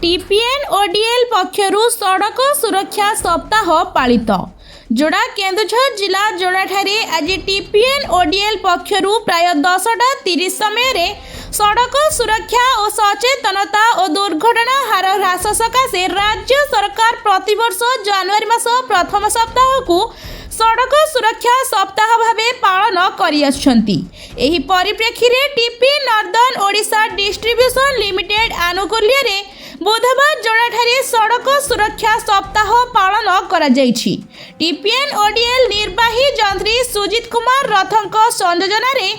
TPN ODL पक्षरु सड़क सुरक्षा सप्ताह पालित। जोड़ा केन्दुझर जिला जोड़ाठारे आज टीपीएन ओडीएल पक्षरु प्राय 10:30 समय सड़क सुरक्षा और सचेतनता और दुर्घटना हार ह्रास सकाशे राज्य सरकार प्रतिवर्ष जनवरी मास प्रथम सप्ताह को सड़क सुरक्षा सप्ताह भावे पालन करिआछंती। एही परिप्रेक्षी रे TP northern Odisha distribution limited आनुकूल्य रे बुधवार जोड़ाठारे सड़क सुरक्षा सप्ताह पालन करा जायछि। टीपीएन ओडीएल निर्वाही जंत्री सुजित कुमार रथंक संयोजन रे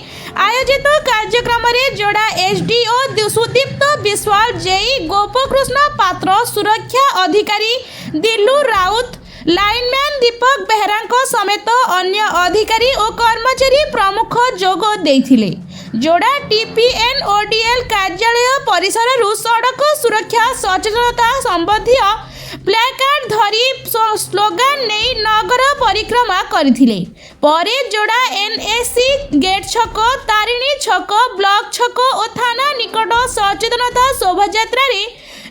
आयोजित कार्यक्रम रे जोड़ा एसडीओ सुदीप्त विश्वाल जेई गोपकृष्ण पात्र सुरक्षा अधिकारी दिल्लू राउत लाइनमैन दीपक बेहरा समेत अन्य अधिकारी और कर्मचारी प्रमुख जोग देथिले। जोड़ा टीपीएन ओडीएल कार्यालय परिसर सड़क सुरक्षा सचेतनता संबंधी प्लेकार्ड धरी स्लोगान नहीं नगर परिक्रमा करथिले। परे जोड़ा एनएसी गेट छक तारिणी छक ब्लॉक छक और थाना निकट सचेतनता शोभायात्रा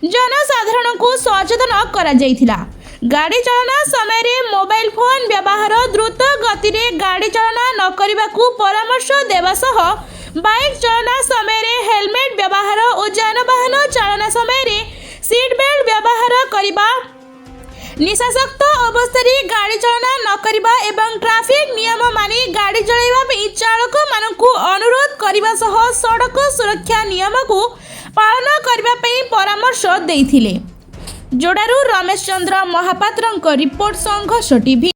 जनसाधारण को सचेतन करा जायथिला। गाड़ी चलना समय मोबाइल फोन व्यवहार द्रुत गति में गाड़ी चलना न करने को परामर्श देवा सह बाइक चलना समय हेलमेट व्यवहार और जानवाहन चालना समय सीट बेल्ट व्यवहार करने, निशाशक्त अवस्था गाड़ी चलना न करने एवं ट्रैफिक नियम मानि गाड़ी चलाइबा चालक मानकु अनुरोध करने सह सड़क सुरक्षा नियम को पालन करने परामर्श देथिले। जोड़ारू रमेश चंद्र महापात्र रिपोर्ट संघर्ष टीवी।